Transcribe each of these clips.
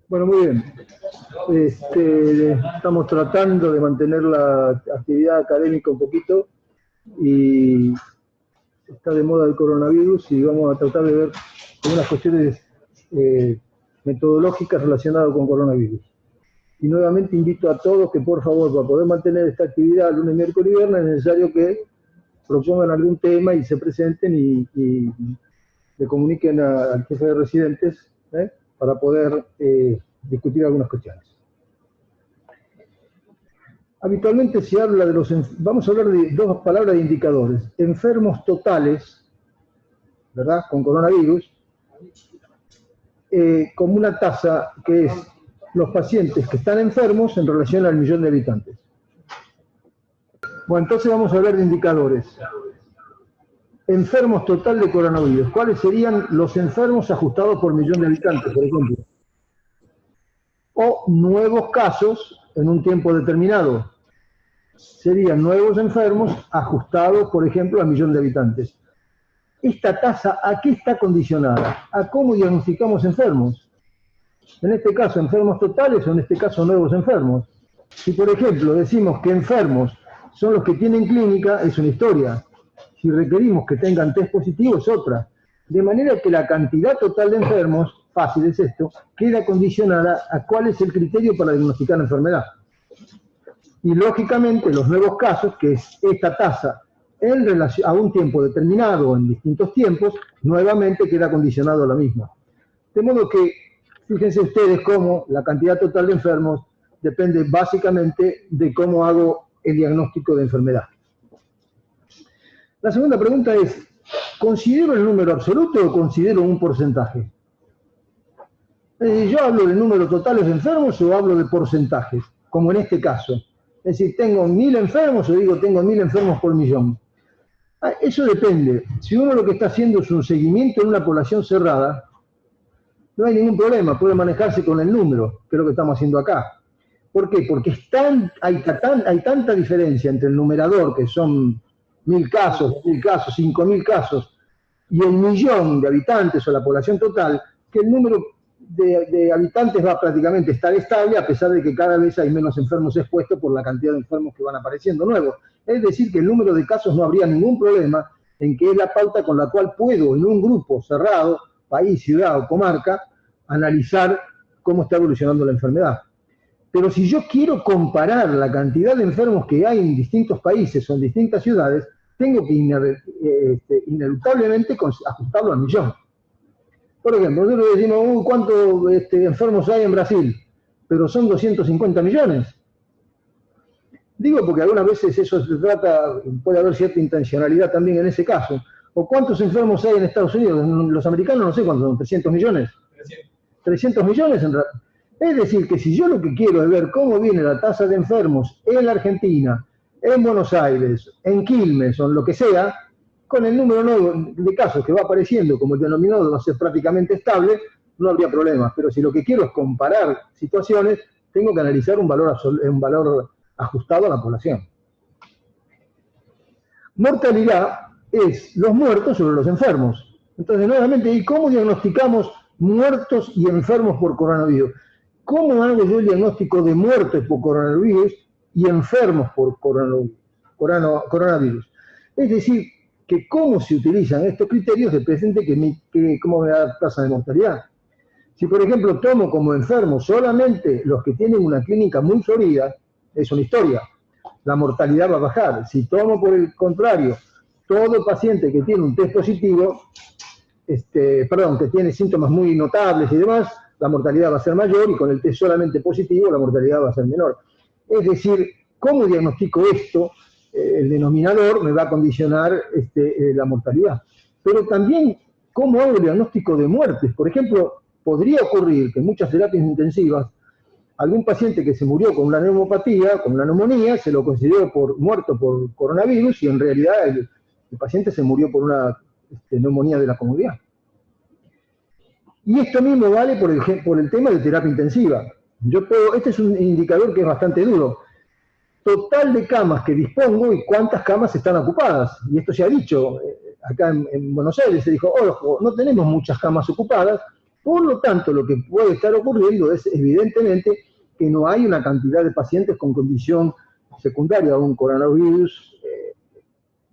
Bueno, muy bien. Estamos tratando de mantener la actividad académica un poquito y está de moda el coronavirus y vamos a tratar de ver algunas cuestiones metodológicas relacionadas con coronavirus. Y nuevamente invito a todos que por favor, para poder mantener esta actividad lunes, miércoles y viernes, es necesario que propongan algún tema y se presenten y le comuniquen al jefe de residentes para poder discutir algunas cuestiones. Habitualmente se habla de los... Vamos a hablar de dos palabras de indicadores. Enfermos totales, ¿verdad?, con coronavirus, como una tasa que es los pacientes que están enfermos en relación al millón de habitantes. Bueno, entonces vamos a hablar de indicadores. Enfermos total de coronavirus. ¿Cuáles serían los enfermos ajustados por millón de habitantes, por ejemplo? O nuevos casos en un tiempo determinado. Serían nuevos enfermos ajustados, por ejemplo, a millón de habitantes. ¿Esta tasa a qué está condicionada? ¿A cómo diagnosticamos enfermos? En este caso, enfermos totales o en este caso, nuevos enfermos. Si, por ejemplo, decimos que enfermos son los que tienen clínica, es una historia. Si requerimos que tengan test positivo, es otra. De manera que la cantidad total de enfermos, fácil es esto, queda condicionada a cuál es el criterio para diagnosticar la enfermedad. Y lógicamente los nuevos casos, que es esta tasa en relación a un tiempo determinado o en distintos tiempos, nuevamente queda condicionado a la misma. De modo que, fíjense ustedes cómo la cantidad total de enfermos depende básicamente de cómo hago el diagnóstico de enfermedad. La segunda pregunta es, ¿considero el número absoluto o considero un porcentaje? Es decir, ¿yo hablo de números totales de enfermos o hablo de porcentajes? Como en este caso. Es decir, ¿tengo 1000 enfermos o digo tengo 1000 enfermos por millón? Eso depende. Si uno lo que está haciendo es un seguimiento en una población cerrada, no hay ningún problema, puede manejarse con el número, que es lo que estamos haciendo acá. ¿Por qué? Porque hay tanta diferencia entre el numerador, que son 1000 casos, 1000 casos, 5000 casos, y el millón de habitantes o la población total, que el número de habitantes va prácticamente a estar estable, a pesar de que cada vez hay menos enfermos expuestos por la cantidad de enfermos que van apareciendo nuevos. Es decir, que el número de casos no habría ningún problema en que es la pauta con la cual puedo, en un grupo cerrado, país, ciudad o comarca, analizar cómo está evolucionando la enfermedad. Pero si yo quiero comparar la cantidad de enfermos que hay en distintos países o en distintas ciudades, tengo que ineluctablemente ajustarlo al millón. Por ejemplo, nosotros decimos, ¿cuántos enfermos hay en Brasil? Pero son 250 millones. Digo porque algunas veces eso se trata, puede haber cierta intencionalidad también en ese caso. ¿O cuántos enfermos hay en Estados Unidos? Los americanos no sé cuántos son, 300 millones. 300 millones en realidad. Es decir, que si yo lo que quiero es ver cómo viene la tasa de enfermos en la Argentina, en Buenos Aires, en Quilmes o en lo que sea, con el número nuevo de casos que va apareciendo, como el denominador va a ser prácticamente estable, no habría problemas. Pero si lo que quiero es comparar situaciones, tengo que analizar un valor ajustado a la población. Mortalidad es los muertos sobre los enfermos. Entonces, nuevamente, ¿y cómo diagnosticamos muertos y enfermos por coronavirus? ¿Cómo hago yo el diagnóstico de muertos por coronavirus y enfermos por coronavirus? Es decir, que cómo se utilizan estos criterios depende de cómo me da la tasa de mortalidad. Si, por ejemplo, tomo como enfermos solamente los que tienen una clínica muy florida, es una historia. La mortalidad va a bajar. Si tomo, por el contrario, todo paciente que tiene un test positivo, que tiene síntomas muy notables y demás, la mortalidad va a ser mayor y con el test solamente positivo la mortalidad va a ser menor. Es decir, ¿cómo diagnostico esto? El denominador me va a condicionar la mortalidad. Pero también, ¿cómo hago el diagnóstico de muertes? Por ejemplo, podría ocurrir que en muchas terapias intensivas, algún paciente que se murió con una neumopatía, con una neumonía, se lo consideró muerto por coronavirus y en realidad el paciente se murió por una neumonía de la comodidad. Y esto mismo vale por el tema de terapia intensiva. Este es un indicador que es bastante duro. Total de camas que dispongo y cuántas camas están ocupadas. Y esto se ha dicho acá en Buenos Aires, se dijo, ojo, no tenemos muchas camas ocupadas Por lo tanto, lo que puede estar ocurriendo es evidentemente que no hay una cantidad de pacientes con condición secundaria a un coronavirus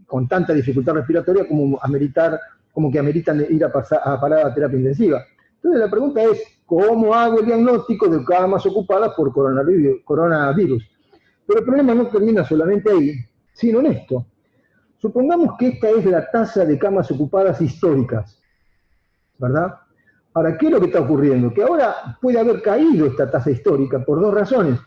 con tanta dificultad respiratoria como que ameritan ir a parar a terapia intensiva. Entonces la pregunta es, ¿cómo hago el diagnóstico de camas ocupadas por coronavirus? Pero el problema no termina solamente ahí, sino en esto. Supongamos que esta es la tasa de camas ocupadas históricas, ¿verdad? Ahora, ¿qué es lo que está ocurriendo? Que ahora puede haber caído esta tasa histórica por dos razones.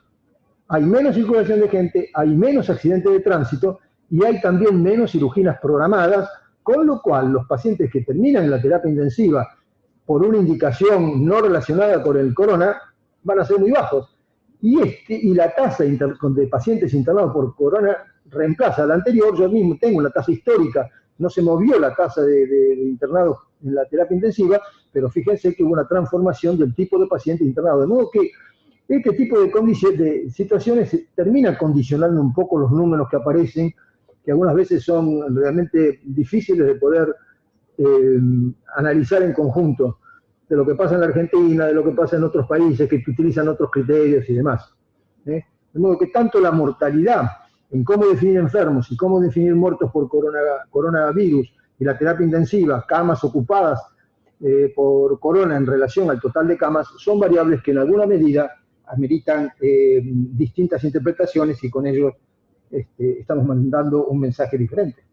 Hay menos circulación de gente, hay menos accidentes de tránsito y hay también menos cirugías programadas, con lo cual los pacientes que terminan en la terapia intensiva por una indicación no relacionada con el corona van a ser muy bajos. Y la tasa de pacientes internados por corona reemplaza a la anterior. Yo mismo tengo una tasa histórica, no se movió la tasa de internados en la terapia intensiva, pero fíjense que hubo una transformación del tipo de paciente internado, de modo que este tipo de situaciones termina condicionando un poco los números que aparecen, que algunas veces son realmente difíciles de poder analizar en conjunto, de lo que pasa en la Argentina, de lo que pasa en otros países que utilizan otros criterios y demás. De modo que tanto la mortalidad en cómo definir enfermos y cómo definir muertos por coronavirus y la terapia intensiva, camas ocupadas por corona en relación al total de camas, son variables que en alguna medida ameritan distintas interpretaciones y con ello estamos mandando un mensaje diferente.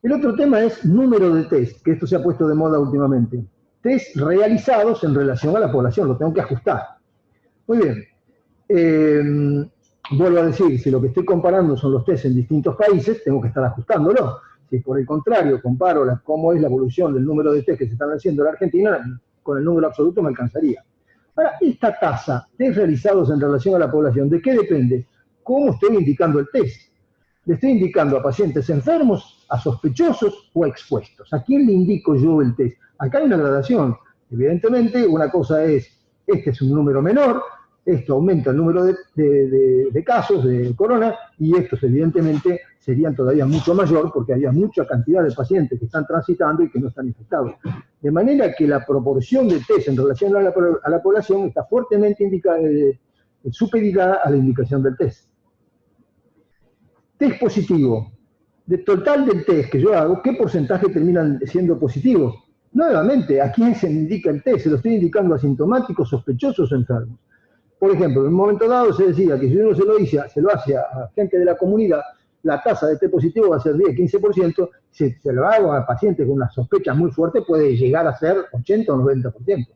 El otro tema es número de test, que esto se ha puesto de moda últimamente. Test realizados en relación a la población, lo tengo que ajustar. Muy bien. Vuelvo a decir, si lo que estoy comparando son los test en distintos países, tengo que estar ajustándolo. Si por el contrario comparo cómo es la evolución del número de test que se están haciendo en la Argentina, con el número absoluto me alcanzaría. Ahora, esta tasa, test realizados en relación a la población, ¿de qué depende? ¿Cómo estoy indicando el test? ¿Le estoy indicando a pacientes enfermos, a sospechosos o a expuestos? ¿A quién le indico yo el test? Acá hay una gradación. Evidentemente, una cosa es, este es un número menor, esto aumenta el número de casos de corona, y estos evidentemente serían todavía mucho mayor porque había mucha cantidad de pacientes que están transitando y que no están infectados. De manera que la proporción de test en relación a la población está fuertemente supeditada a la indicación del test. Test positivo. Del total del test que yo hago, ¿qué porcentaje terminan siendo positivos? Nuevamente, ¿a quién se indica el test? Se lo estoy indicando a asintomáticos, sospechosos o enfermos. Por ejemplo, en un momento dado se decía que si uno se lo hace a gente de la comunidad, la tasa de test positivo va a ser 10-15%, si se lo hago a pacientes con una sospecha muy fuerte puede llegar a ser 80 o 90%.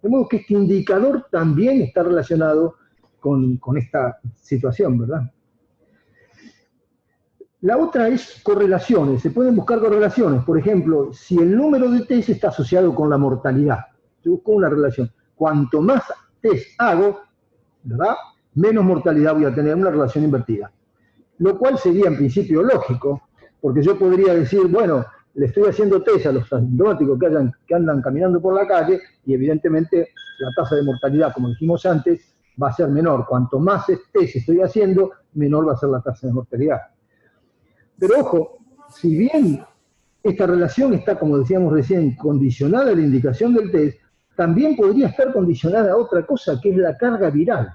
De modo que este indicador también está relacionado con esta situación, ¿verdad? La otra es correlaciones, se pueden buscar correlaciones. Por ejemplo, si el número de test está asociado con la mortalidad, se busca una relación. Cuanto más test hago, ¿verdad?, menos mortalidad voy a tener, una relación invertida. Lo cual sería en principio lógico, porque yo podría decir, bueno, le estoy haciendo test a los asintomáticos que andan caminando por la calle y evidentemente la tasa de mortalidad, como dijimos antes, va a ser menor. Cuanto más test estoy haciendo, menor va a ser la tasa de mortalidad. Pero ojo, si bien esta relación está, como decíamos recién, condicionada a la indicación del test, también podría estar condicionada a otra cosa, que es la carga viral.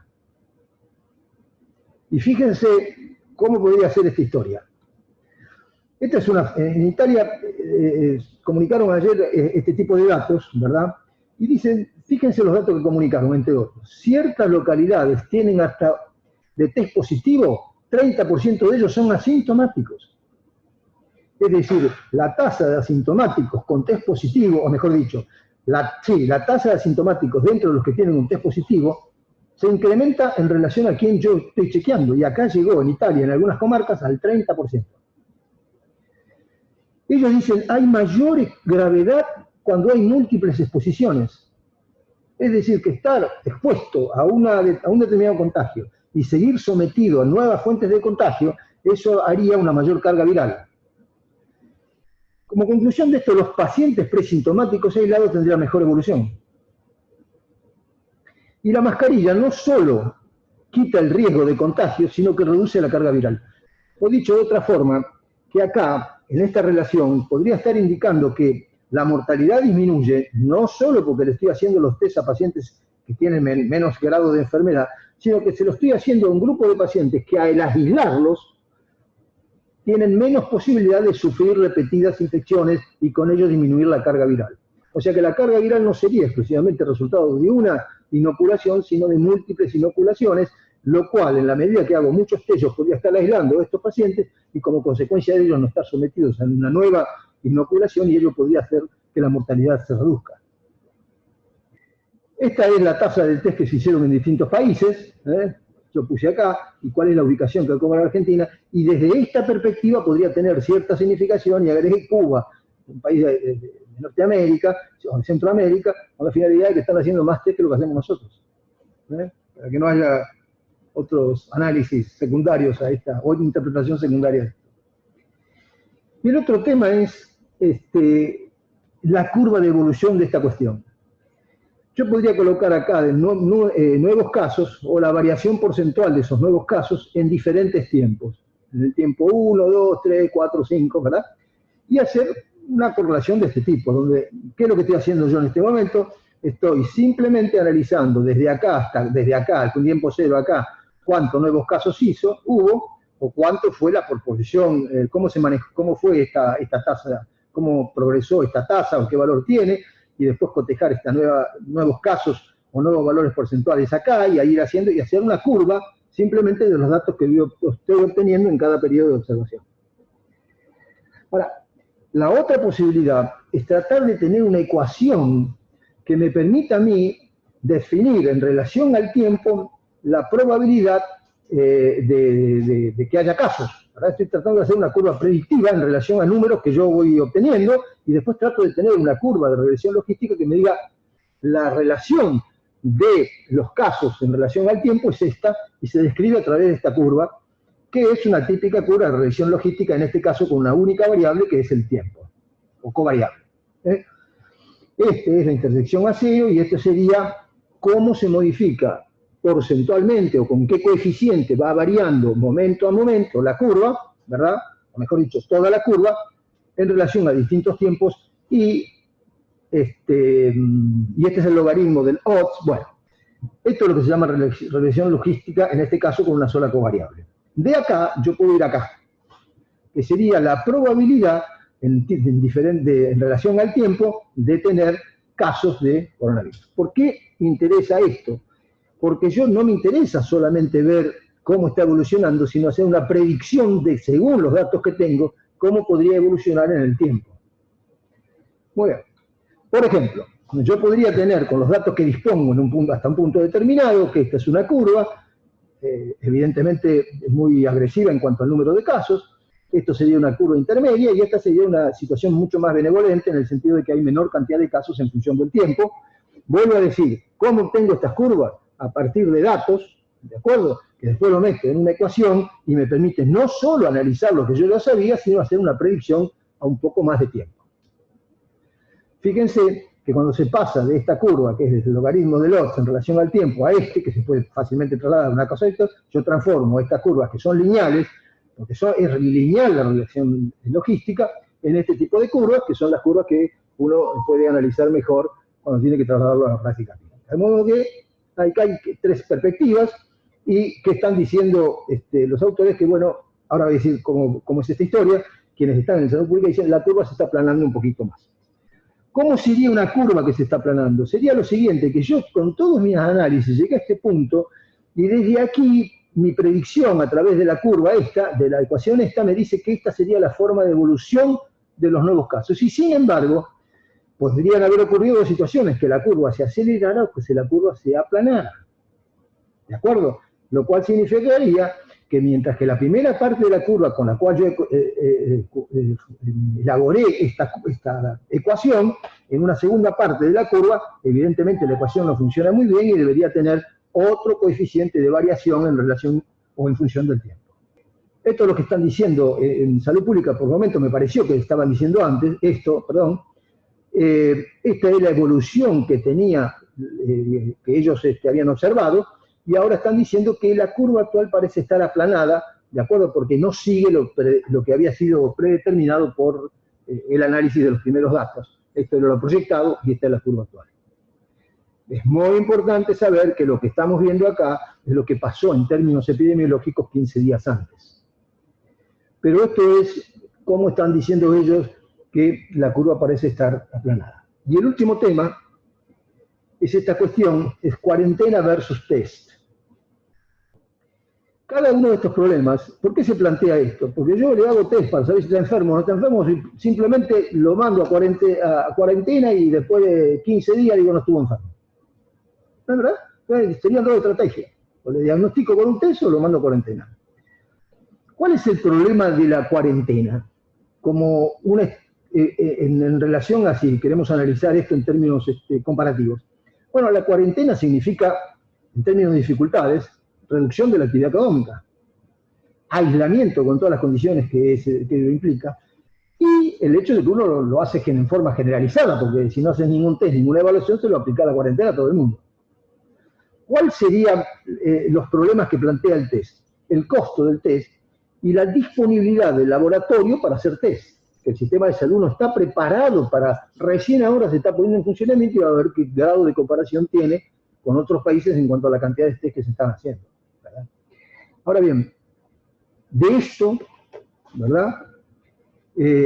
Y fíjense cómo podría ser esta historia. Esta es en Italia comunicaron ayer este tipo de datos, ¿verdad? Y dicen, fíjense los datos que comunicaron, entre otros. Ciertas localidades tienen hasta de test positivo, 30% de ellos son asintomáticos. Es decir, la tasa de asintomáticos con test positivo, o mejor dicho, la tasa de asintomáticos dentro de los que tienen un test positivo se incrementa en relación a quien yo estoy chequeando. Y acá llegó en Italia, en algunas comarcas, al 30%. Ellos dicen, hay mayor gravedad cuando hay múltiples exposiciones. Es decir, que estar expuesto a un determinado contagio y seguir sometido a nuevas fuentes de contagio, eso haría una mayor carga viral. Como conclusión de esto, los pacientes presintomáticos aislados tendrían mejor evolución. Y la mascarilla no solo quita el riesgo de contagio, sino que reduce la carga viral. O dicho de otra forma, que acá, en esta relación, podría estar indicando que la mortalidad disminuye, no solo porque le estoy haciendo los test a pacientes que tienen menos grado de enfermedad, sino que se lo estoy haciendo a un grupo de pacientes que al aislarlos tienen menos posibilidad de sufrir repetidas infecciones y con ello disminuir la carga viral. O sea que la carga viral no sería exclusivamente resultado de una inoculación, sino de múltiples inoculaciones, lo cual, en la medida que hago muchos test, yo podría estar aislando a estos pacientes y como consecuencia de ello no estar sometidos a una nueva inoculación y ello podría hacer que la mortalidad se reduzca. Esta es la tasa del test que se hicieron en distintos países, yo puse acá, y cuál es la ubicación que cobra la Argentina, y desde esta perspectiva podría tener cierta significación y agregué Cuba, un país de Norteamérica, o de Centroamérica, con la finalidad de que están haciendo más test que lo que hacemos nosotros, para que no haya otros análisis secundarios a esta, o interpretación secundaria de esto. Y el otro tema es la curva de evolución de esta cuestión. Yo podría colocar acá nuevos casos o la variación porcentual de esos nuevos casos en diferentes tiempos. En el tiempo 1, 2, 3, 4, 5, ¿verdad? Y hacer una correlación de este tipo, donde, ¿qué es lo que estoy haciendo yo en este momento? Estoy simplemente analizando desde acá, al tiempo cero acá, cuántos nuevos casos hubo, o cuánto fue la proporción, cómo fue esta tasa, cómo progresó esta tasa, o qué valor tiene, y después cotejar nuevos casos o nuevos valores porcentuales acá, y ir haciendo, y hacer una curva simplemente de los datos que yo estoy obteniendo en cada periodo de observación. Ahora, la otra posibilidad es tratar de tener una ecuación que me permita a mí definir en relación al tiempo la probabilidad de que haya casos. Ahora estoy tratando de hacer una curva predictiva en relación a números que yo voy obteniendo y después trato de tener una curva de regresión logística que me diga la relación de los casos en relación al tiempo es esta y se describe a través de esta curva, que es una típica curva de regresión logística, en este caso con una única variable que es el tiempo, o covariable. Este es la intersección ASEO y esto sería cómo se modifica porcentualmente o con qué coeficiente va variando momento a momento la curva, ¿verdad? O mejor dicho, toda la curva, en relación a distintos tiempos y este es el logaritmo del odds. Bueno, esto es lo que se llama regresión logística, en este caso con una sola covariable. De acá, yo puedo ir acá, que sería la probabilidad en relación al tiempo de tener casos de coronavirus. ¿Por qué interesa esto? Porque no me interesa solamente ver cómo está evolucionando, sino hacer una predicción de, según los datos que tengo, cómo podría evolucionar en el tiempo. Muy bien. Por ejemplo, yo podría tener con los datos que dispongo hasta un punto determinado, que esta es una curva, evidentemente es muy agresiva en cuanto al número de casos, esto sería una curva intermedia y esta sería una situación mucho más benevolente en el sentido de que hay menor cantidad de casos en función del tiempo. Vuelvo a decir, ¿cómo obtengo estas curvas? A partir de datos, ¿de acuerdo? Que después lo meto en una ecuación y me permite no solo analizar lo que yo ya sabía, sino hacer una predicción a un poco más de tiempo. Fíjense que cuando se pasa de esta curva, que es el logaritmo del odds en relación al tiempo, a que se puede fácilmente trasladar a una cosa de esto, yo transformo estas curvas que son lineales, porque es lineal la relación logística, en este tipo de curvas, que son las curvas que uno puede analizar mejor cuando tiene que trasladarlo a la práctica. De modo que hay tres perspectivas y que están diciendo los autores que, bueno, ahora voy a decir cómo es esta historia, quienes están en salud pública dicen la curva se está aplanando un poquito más. ¿Cómo sería una curva que se está aplanando? Sería lo siguiente, que yo con todos mis análisis llegué a este punto y desde aquí mi predicción a través de la curva esta, de la ecuación esta, me dice que esta sería la forma de evolución de los nuevos casos. Y sin embargo, podrían haber ocurrido dos situaciones, que la curva se acelerara o que la curva se aplanara. ¿De acuerdo? Lo cual significaría que mientras que la primera parte de la curva con la cual yo elaboré esta ecuación, en una segunda parte de la curva, evidentemente la ecuación no funciona muy bien y debería tener otro coeficiente de variación en relación o en función del tiempo. Esto es lo que están diciendo en salud pública, por el momento me pareció que estaban diciendo antes, esta es la evolución que tenía, que ellos habían observado, y ahora están diciendo que la curva actual parece estar aplanada, ¿de acuerdo? Porque no sigue lo que había sido predeterminado por el análisis de los primeros datos. Esto era lo proyectado y esta es la curva actual. Es muy importante saber que lo que estamos viendo acá es lo que pasó en términos epidemiológicos 15 días antes. Pero esto es como están diciendo ellos que la curva parece estar aplanada. Y el último tema es esta cuestión, es cuarentena versus test. Cada uno de estos problemas, ¿por qué se plantea esto? Porque yo le hago test para saber si está enfermo o no está enfermo, simplemente lo mando a cuarentena y después de 15 días digo no estuvo enfermo. ¿No es verdad? Serían dos estrategias. O le diagnostico con un test o lo mando a cuarentena. ¿Cuál es el problema de la cuarentena? Como en relación a si queremos analizar esto en términos comparativos. Bueno, la cuarentena significa, en términos de dificultades, reducción de la actividad económica, aislamiento con todas las condiciones que ello implica, y el hecho de que uno lo hace en forma generalizada, porque si no haces ningún test, ninguna evaluación, se lo aplica la cuarentena a todo el mundo. ¿Cuáles serían los problemas que plantea el test? El costo del test y la disponibilidad del laboratorio para hacer test. Que el sistema de salud no está preparado para, recién ahora se está poniendo en funcionamiento y va a ver qué grado de comparación tiene con otros países en cuanto a la cantidad de test que se están haciendo, ¿verdad? Ahora bien, de esto, ¿verdad?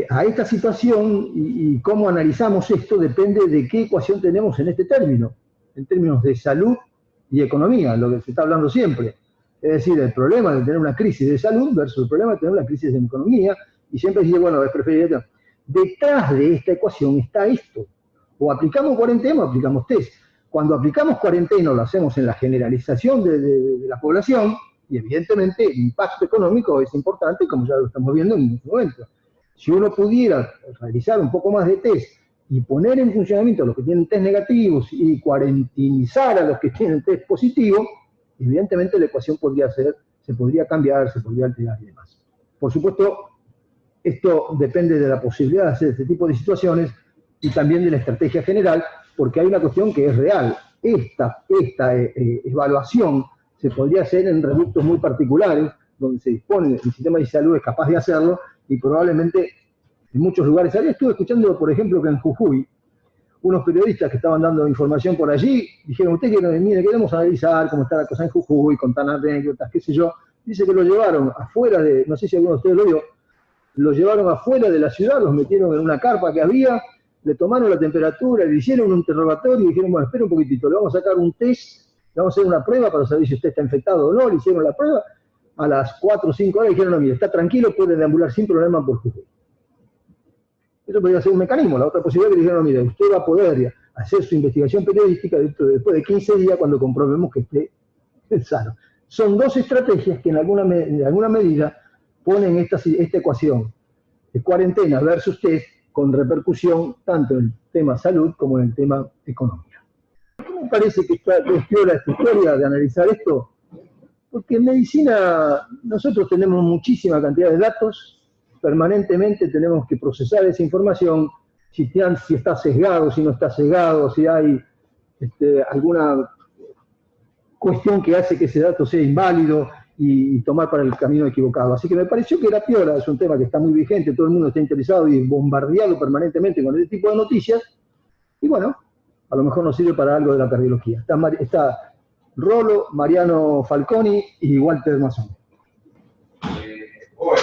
A esta situación y cómo analizamos esto depende de qué ecuación tenemos en este término, en términos de salud y economía, lo que se está hablando siempre. Es decir, el problema de tener una crisis de salud versus el problema de tener una crisis de economía, y siempre dice, bueno, es preferible. Detrás de esta ecuación está esto. O aplicamos cuarentena o aplicamos test. Cuando aplicamos cuarentena lo hacemos en la generalización de la población, y evidentemente el impacto económico es importante, como ya lo estamos viendo en este momento. Si uno pudiera realizar un poco más de test y poner en funcionamiento a los que tienen test negativos y cuarentinizar a los que tienen test positivos, evidentemente la ecuación se podría cambiar, se podría alterar y demás. Por supuesto, esto depende de la posibilidad de hacer este tipo de situaciones y también de la estrategia general, porque hay una cuestión que es real. Esta evaluación se podría hacer en reductos muy particulares, donde se dispone, el sistema de salud es capaz de hacerlo, y probablemente en muchos lugares. Ayer estuve escuchando, por ejemplo, que en Jujuy, unos periodistas que estaban dando información por allí, dijeron, usted mire, queremos analizar cómo está la cosa en Jujuy, contar anécdotas, qué sé yo. Dice que lo llevaron afuera de, no sé si alguno de ustedes lo vio, lo llevaron afuera de la ciudad, los metieron en una carpa que había, le tomaron la temperatura, le hicieron un interrogatorio y dijeron, bueno, espera un poquitito, le vamos a sacar un test, le vamos a hacer una prueba para saber si usted está infectado o no, le hicieron la prueba, a las 4 o 5 horas dijeron, no, mire, está tranquilo, puede deambular sin problema por Jujuy. Eso podría ser un mecanismo. La otra posibilidad que dijeron, no, mire, usted va a poder hacer su investigación periodística después de 15 días cuando comprobemos que esté sano. Son dos estrategias que en alguna medida ponen esta ecuación de cuarentena versus test con repercusión tanto en el tema salud como en el tema económica. ¿Qué me parece que es piola esta historia de analizar esto? Porque en medicina nosotros tenemos muchísima cantidad de datos, permanentemente tenemos que procesar esa información, si está sesgado, si no está sesgado, si hay alguna cuestión que hace que ese dato sea inválido y tomar para el camino equivocado. Así que me pareció que era piola, es un tema que está muy vigente, todo el mundo está interesado y bombardeado permanentemente con este tipo de noticias, y bueno, a lo mejor nos sirve para algo de la cardiología. Está Rolo, Mariano Falconi y Walter Mazzoni. Bueno,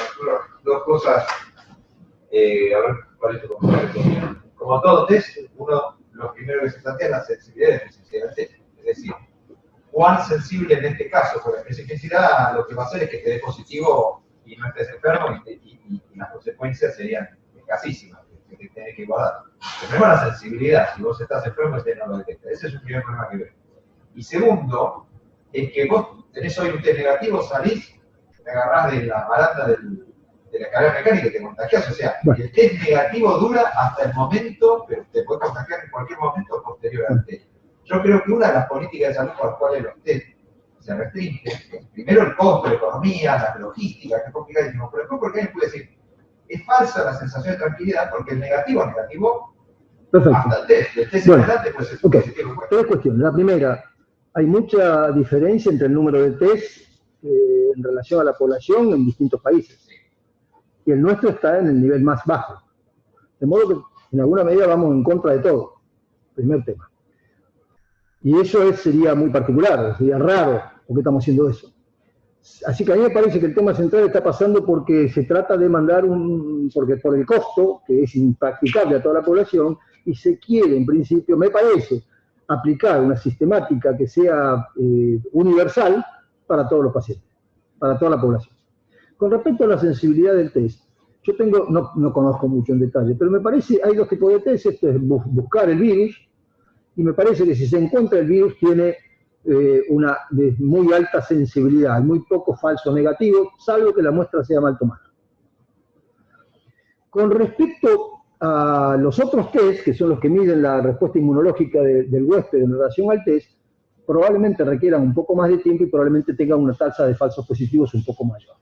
dos cosas, a ver cuál es tu comentario. Como todo test, lo primero que se plantea es la sensibilidad y especificidad del test. Es decir, cuán sensible en este caso por la especificidad, lo que va a hacer es que te dé positivo y no estés enfermo y las consecuencias serían escasísimas, que tenés que guardar. El problema es la sensibilidad, si vos estás enfermo, no lo detectas. Ese es un primer problema que veo. Y segundo, es que vos tenés hoy un test negativo, salís, te agarrás de la baranda de la escalera mecánica y te contagiás. O sea, bueno, el test negativo dura hasta el momento, pero te puede contagiar en cualquier momento posterior al test. Yo creo que una de las políticas de salud por las cuales los test se restringen, primero el costo, la economía, la logística, que es complicadísimo, pero después porque alguien puede decir, es falsa la sensación de tranquilidad porque el negativo es negativo. Perfecto. Hasta el test bueno, en adelante puede ser positivo. Tres cuestiones. La primera, hay mucha diferencia entre el número de test en relación a la población en distintos países. Y el nuestro está en el nivel más bajo. De modo que En alguna medida vamos en contra de todo, primer tema. Y eso sería muy particular, sería raro, porque estamos haciendo eso. Así que a mí me parece que el tema central está pasando porque se trata de mandar porque por el costo, que es impracticable a toda la población, y se quiere, en principio, me parece, aplicar una sistemática que sea universal para todos los pacientes, para toda la población. Con respecto a la sensibilidad del test, yo no conozco mucho en detalle, pero me parece, hay dos tipos de test, esto es buscar el virus, y me parece que si se encuentra el virus tiene una de muy alta sensibilidad, hay muy poco falso negativo, salvo que la muestra sea mal tomada. Con respecto a los otros test, que son los que miden la respuesta inmunológica del huésped en relación al test, probablemente requieran un poco más de tiempo y probablemente tengan una tasa de falsos positivos un poco mayor.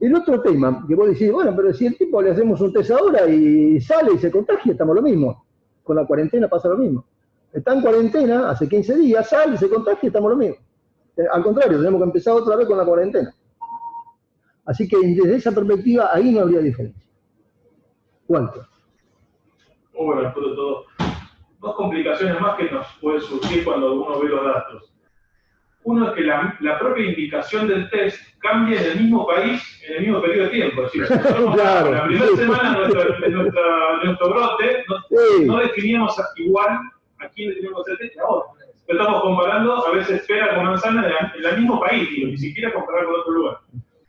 El otro tema, que vos decís, bueno, pero si el tipo le hacemos un test ahora y sale y se contagia, estamos lo mismo. Con la cuarentena pasa lo mismo. Está en cuarentena hace 15 días, sale, se contagia, estamos lo mismo. Al contrario, tenemos que empezar otra vez con la cuarentena. Así que desde esa perspectiva, ahí no habría diferencia. ¿Cuánto? Muy bueno, Arturo, todo. Dos complicaciones más que nos puede surgir cuando uno ve los datos. Uno es que la propia indicación del test cambia en el mismo país en el mismo periodo de tiempo. Es decir, claro, la primera semana de nuestro brote no definíamos igual a quién le teníamos el test ahora. Pero estamos comparando a veces pera con manzana en el mismo país, y ni siquiera comparar con otro lugar.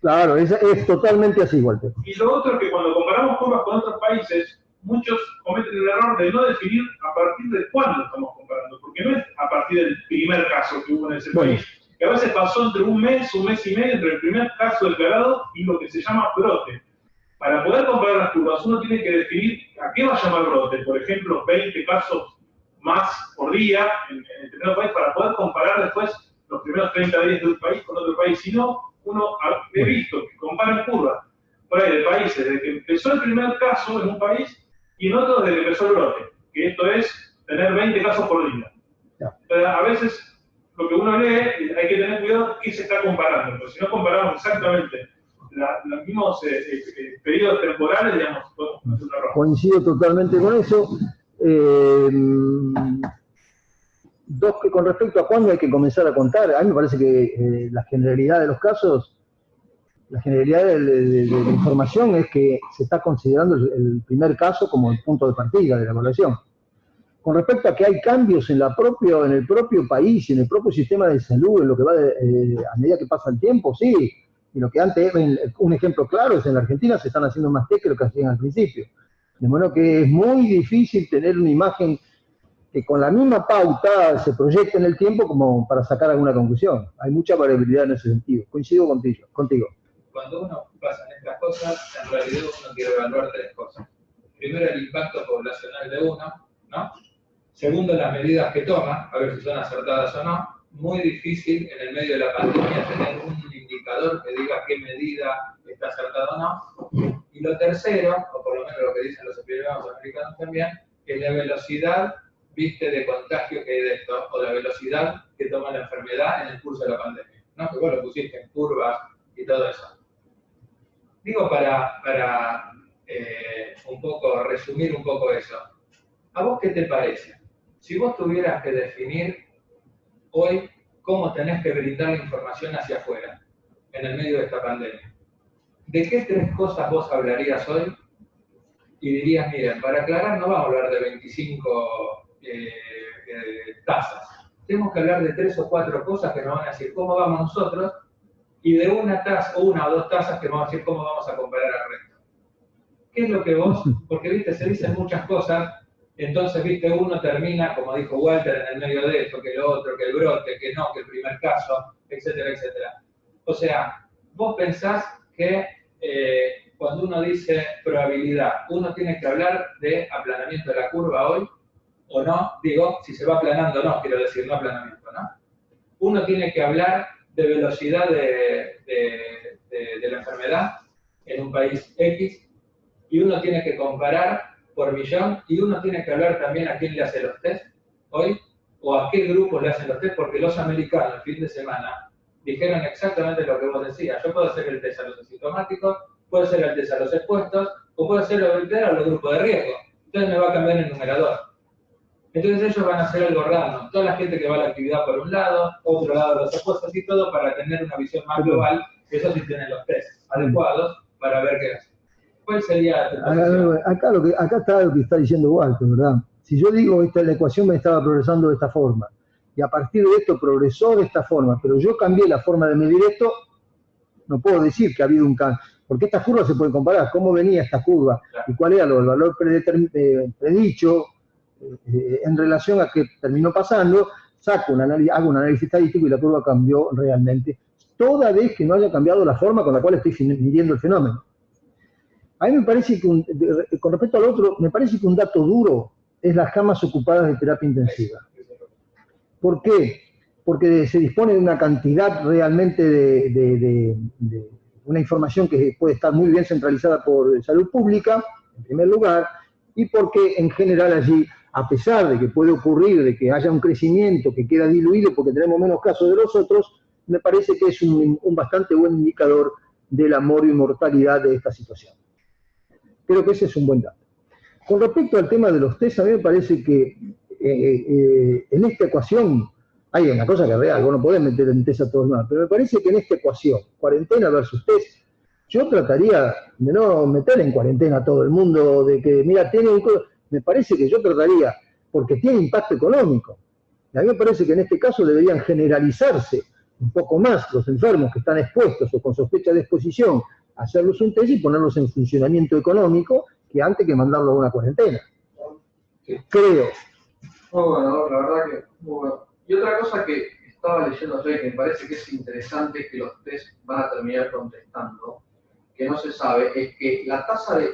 Claro, es totalmente así, Walter. Y lo otro es que cuando comparamos curvas con otros países, muchos cometen el error de no definir a partir de cuándo estamos comparando, porque no es a partir del primer caso que hubo en ese país, que a veces pasó entre un mes y medio entre el primer caso declarado y lo que se llama brote. Para poder comparar las curvas, uno tiene que definir a qué va a llamar brote, por ejemplo, 20 casos más por día en el primer país, para poder comparar después los primeros 30 días de un país con otro país. Si no, uno he visto que comparan curvas por ahí de países desde que empezó el primer caso en un país y en otro desde que empezó el brote, que esto es tener 20 casos por día. Pero a veces lo que uno lee hay que tener cuidado qué se está comparando, porque si no comparamos exactamente los mismos periodos temporales, digamos, es un error. Coincido totalmente con eso. Dos, que con respecto a cuándo hay que comenzar a contar, a mí me parece que la generalidad de los casos, la generalidad de la información es que se está considerando el primer caso como el punto de partida de la evaluación. Con respecto a que hay cambios en el propio país, en el propio sistema de salud, en lo que va a medida que pasa el tiempo, sí. Y lo que antes, un ejemplo claro es en la Argentina se están haciendo más test que lo que hacían al principio. De modo que es muy difícil tener una imagen que con la misma pauta se proyecte en el tiempo como para sacar alguna conclusión. Hay mucha variabilidad en ese sentido. Coincido contigo. Cuando uno pasa en estas cosas, en realidad uno quiere evaluar tres cosas. Primero, el impacto poblacional de uno, ¿no? Segundo, las medidas que toma, a ver si son acertadas o no. Muy difícil en el medio de la pandemia tener un indicador que diga qué medida está acertada o no. Y lo tercero, o por lo menos lo que dicen los epidemiólogos americanos también, es la velocidad, viste, de contagio que hay de esto, o la velocidad que toma la enfermedad en el curso de la pandemia, ¿no? Que vos lo pusiste en curvas y todo eso. Digo para un poco, resumir un poco eso. ¿A vos qué te parece? Si vos tuvieras que definir hoy cómo tenés que brindar la información hacia afuera, en el medio de esta pandemia, ¿de qué tres cosas vos hablarías hoy? Y dirías, miren, para aclarar no vamos a hablar de 25 tasas. Tenemos que hablar de 3 o 4 cosas que nos van a decir cómo vamos nosotros, y de una o dos tasas que nos van a decir cómo vamos a comparar al resto. ¿Qué es lo que vos? Porque, viste, se dicen muchas cosas, entonces, viste, uno termina, como dijo Walter, en el medio de esto, que lo otro, que el brote, que no, que el primer caso, etcétera, etcétera. O sea, vos pensás que cuando uno dice probabilidad, uno tiene que hablar de aplanamiento de la curva hoy, o no, digo, si se va aplanando o no, quiero decir, no aplanamiento, ¿no? Uno tiene que hablar de velocidad de la enfermedad en un país X, y uno tiene que comparar por millón, y uno tiene que hablar también a quién le hace los test hoy, o a qué grupos le hacen los test, porque los americanos el fin de semana dijeron exactamente lo que vos decías. Yo puedo hacer el test a los asintomáticos, puedo hacer el test a los expuestos, o puedo hacer el test a los grupos de riesgo. entonces me va a cambiar el numerador. Entonces ellos van a hacer algo raro. Toda la gente que va a la actividad por un lado, otro lado los opuestos y todo para tener una visión más global, que eso sí tienen los test adecuados para ver qué hacen. ¿Cuál sería tu posición? Acá está lo que está diciendo Walter, ¿verdad? Si yo digo la ecuación me estaba progresando de esta forma, y a partir de esto progresó de esta forma, pero yo cambié la forma de medir esto, no puedo decir que ha habido un cambio, porque estas curvas se pueden comparar, cómo venía esta curva y cuál era el valor predicho en relación a qué terminó pasando, hago un análisis estadístico y la curva cambió realmente, toda vez que no haya cambiado la forma con la cual estoy midiendo el fenómeno. A mí me parece que, con respecto al otro, me parece que un dato duro es las camas ocupadas de terapia intensiva. ¿Por qué? Porque se dispone de una cantidad realmente de una información que puede estar muy bien centralizada por salud pública, en primer lugar, y porque en general allí, a pesar de que puede ocurrir de que haya un crecimiento que queda diluido porque tenemos menos casos de los otros, me parece que es un bastante buen indicador de la mortalidad de esta situación. Creo que ese es un buen dato. Con respecto al tema de los test, a mí me parece que en esta ecuación hay una cosa que es real, vos no podés meter en test a todos más, pero me parece que en esta ecuación, cuarentena versus test, yo trataría de no meter en cuarentena a todo el mundo, de que, mira, me parece que yo trataría, porque tiene impacto económico. Y a mí me parece que en este caso deberían generalizarse un poco más los enfermos que están expuestos o con sospecha de exposición, hacerlos un test y ponerlos en funcionamiento económico, que antes que mandarlos a una cuarentena. Sí. Creo. Muy bueno, la verdad que muy bueno. Y otra cosa que estaba leyendo hoy que me parece que es interesante que los test van a terminar contestando, que no se sabe, es que la tasa de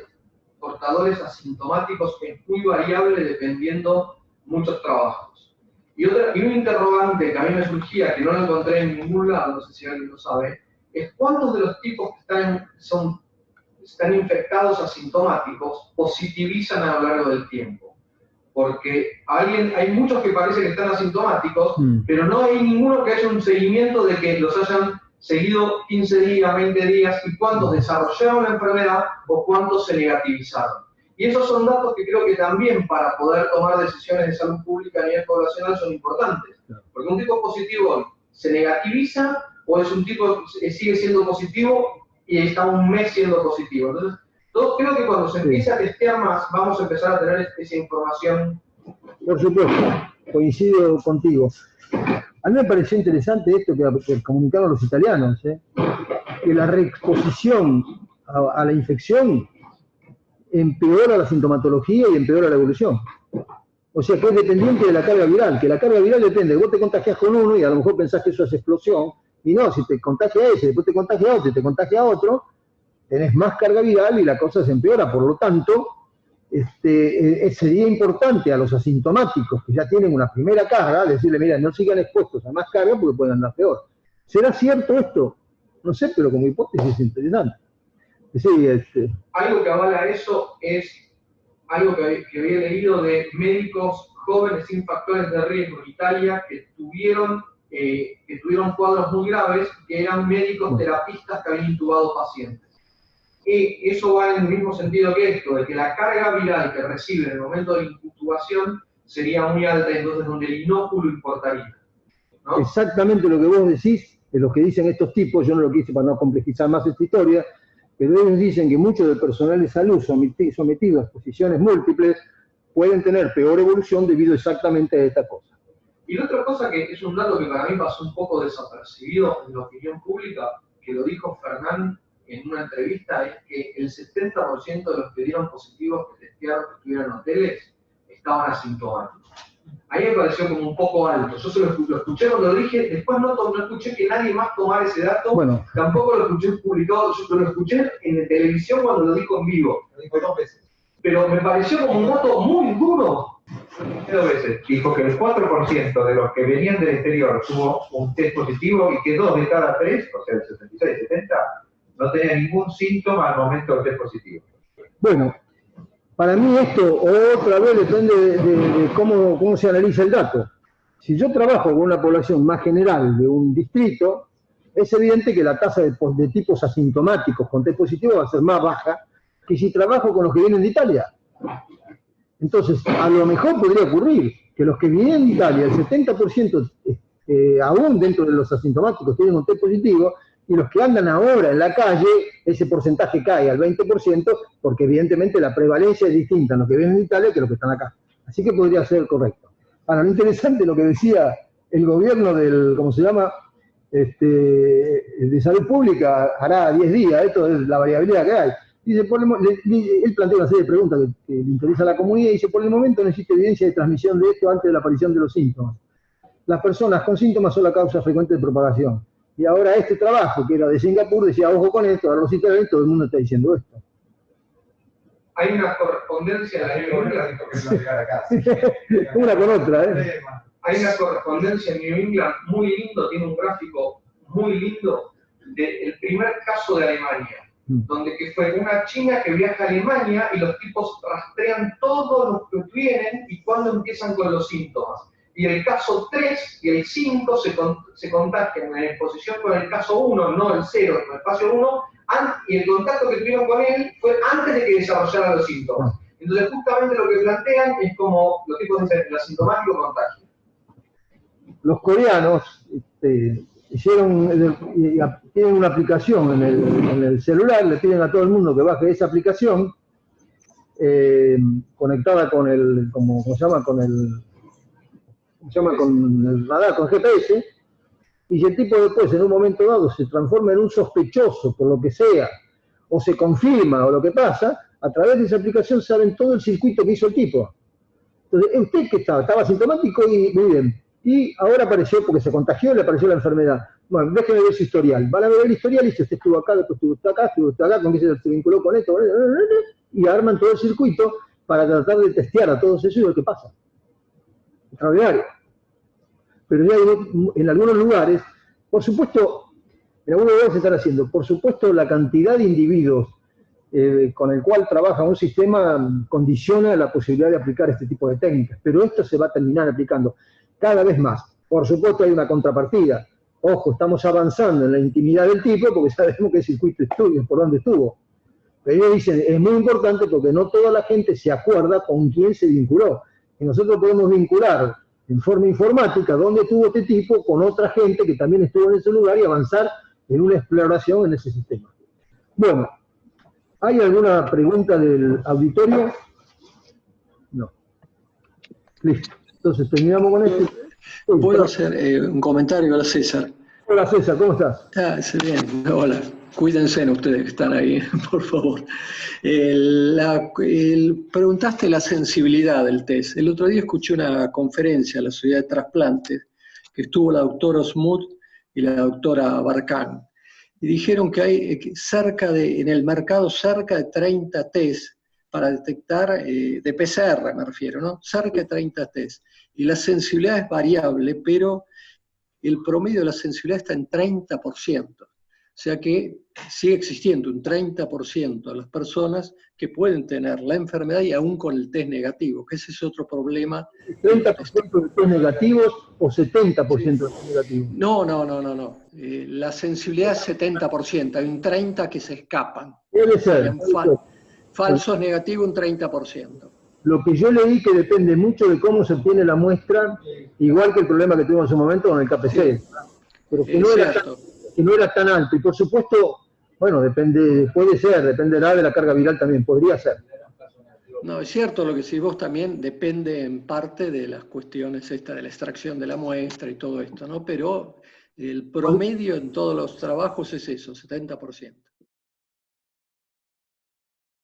portadores asintomáticos es muy variable dependiendo muchos trabajos. Y un interrogante que a mí me surgía, que no lo encontré en ningún lado, no sé si alguien lo sabe, es cuántos de los tipos que están infectados asintomáticos positivizan a lo largo del tiempo. Porque hay muchos que parece que están asintomáticos, pero no hay ninguno que haya un seguimiento de que los hayan seguido 15 días, 20 días, y cuántos desarrollaron la enfermedad o cuántos se negativizaron. Y esos son datos que creo que también para poder tomar decisiones de salud pública a nivel poblacional son importantes. Porque un tipo positivo se negativiza o es un tipo que sigue siendo positivo y está un mes siendo positivo. Entonces, creo que cuando se empiece a testear más, vamos a empezar a tener esa información. Por supuesto, coincido contigo. A mí me pareció interesante esto que comunicaron los italianos, que la reexposición a la infección empeora la sintomatología y empeora la evolución. O sea, que es dependiente de la carga viral, que la carga viral depende, vos te contagias con uno y a lo mejor pensás que eso es explosión, y no, si te contagia ese, después te contagia otro y te contagia otro, tenés más carga viral y la cosa se empeora. Por lo tanto, sería importante a los asintomáticos que ya tienen una primera carga, decirle, mira, no sigan expuestos a más carga porque pueden andar peor. ¿Será cierto esto? No sé, pero como hipótesis es interesante. Sí, Algo que avala eso es algo que había leído de médicos jóvenes sin factores de riesgo en Italia que tuvieron cuadros muy graves, que eran médicos terapistas que habían intubado pacientes. Y eso va en el mismo sentido que esto, de que la carga viral que recibe en el momento de la intubación sería muy alta, entonces donde el inóculo importaría, ¿no? Exactamente lo que vos decís, es lo que dicen estos tipos, yo no lo quise para no complejizar más esta historia, pero ellos dicen que muchos del personal de salud sometido a exposiciones múltiples pueden tener peor evolución debido exactamente a esta cosa. Y la otra cosa que es un dato que para mí pasó un poco desapercibido en la opinión pública, que lo dijo Fernán en una entrevista, es que el 70% de los que dieron positivos que testearon que estuvieron en hoteles estaban asintomáticos. Ahí me pareció como un poco alto. Yo lo escuché cuando lo dije, después no escuché que nadie más tomara ese dato, tampoco lo escuché publicado, yo lo escuché en televisión cuando lo dijo en vivo. Lo dijo 2 veces. Pero me pareció como un dato muy duro. 2 veces. Dijo que el 4% de los que venían del exterior tuvo un test positivo y que 2 de cada 3, o sea, el 66, 70, no tenía ningún síntoma al momento del test positivo. Bueno, para mí esto otra vez depende de cómo se analiza el dato. Si yo trabajo con una población más general de un distrito, es evidente que la tasa de tipos asintomáticos con test positivo va a ser más baja que si trabajo con los que vienen de Italia. Entonces, a lo mejor podría ocurrir que los que vienen de Italia, el 70% aún dentro de los asintomáticos tienen un test positivo, y los que andan ahora en la calle, ese porcentaje cae al 20%, porque evidentemente la prevalencia es distinta en los que vienen de Italia que los que están acá. Así que podría ser correcto. Ahora, lo interesante es lo que decía el gobierno del, ¿cómo se llama? De salud pública, hará 10 días, esto es la variabilidad que hay. Dice, él plantea una serie de preguntas que le interesa a la comunidad y dice, por el momento no existe evidencia de transmisión de esto antes de la aparición de los síntomas. Las personas con síntomas son la causa frecuente de propagación. Y ahora este trabajo, que era de Singapur, decía, ojo con esto, ahora los italianos, todo el mundo está diciendo esto. Hay una correspondencia una con otra, ¿eh? Hay una correspondencia en New England muy lindo, tiene un gráfico muy lindo del primer caso de Alemania, donde que fue una china que viaja a Alemania y los tipos rastrean todos los que vienen y cuándo empiezan con los síntomas. Y el caso 3 y el 5 se contagian en exposición con el caso 1, no el 0, en el espacio 1, y el contacto que tuvieron con él fue antes de que desarrollaran los síntomas. Entonces, justamente lo que plantean es como los tipos dicen, el asintomático contagio. Los coreanos tienen una aplicación en el celular, le piden a todo el mundo que baje esa aplicación, conectada con el, ¿cómo se llama? Con el radar, con GPS, y si el tipo después, en un momento dado, se transforma en un sospechoso, por lo que sea, o se confirma, o lo que pasa, a través de esa aplicación saben todo el circuito que hizo el tipo. Entonces, usted que estaba asintomático y muy bien, y ahora apareció, porque se contagió, le apareció la enfermedad. Bueno, déjeme ver su historial. Van a ver el historial y si usted estuvo acá, después estuvo acá, con qué se vinculó con esto, y arman todo el circuito para tratar de testear a todos ellos y ver qué pasa. Extraordinario. Pero ya en algunos lugares, por supuesto, en algunos lugares se están haciendo, por supuesto, la cantidad de individuos con el cual trabaja un sistema condiciona la posibilidad de aplicar este tipo de técnicas, pero esto se va a terminar aplicando cada vez más. Por supuesto hay una contrapartida. Ojo, estamos avanzando en la intimidad del tipo porque sabemos qué circuito estuvo, por dónde estuvo. Pero ellos dicen, es muy importante porque no toda la gente se acuerda con quién se vinculó. Y nosotros podemos vincular en forma informática dónde estuvo este tipo con otra gente que también estuvo en ese lugar y avanzar en una exploración en ese sistema. Bueno, ¿hay alguna pregunta del auditorio? No. Listo. Entonces terminamos con esto. ¿Puedo hacer un comentario? Hola, César. Hola, César, ¿cómo estás? Bien, hola. Cuídense ustedes que están ahí, por favor. Preguntaste la sensibilidad del test. El otro día escuché una conferencia en la Sociedad de Trasplantes que estuvo la doctora Osmuth y la doctora Barcán. Y dijeron que hay en el mercado cerca de 30 test para detectar, de PCR me refiero, ¿no? Cerca de 30 test. Y la sensibilidad es variable, pero el promedio de la sensibilidad está en 30%. O sea que sigue existiendo un 30% de las personas que pueden tener la enfermedad y aún con el test negativo, que ese es otro problema. ¿30% de test negativos o 70% de test negativos? No. La sensibilidad es 70%, hay un 30% que se escapan. Debe ser. Falsos negativos, un 30%. Lo que yo leí que depende mucho de cómo se obtiene la muestra, igual que el problema que tuvimos en su momento con el KPC. Sí. Pero que no era tan alto. Y por supuesto, bueno, dependerá de la carga viral también, podría ser. No, es cierto lo que decís vos también, depende en parte de las cuestiones de la extracción de la muestra y todo esto, ¿no? Pero el promedio en todos los trabajos es eso, 70%.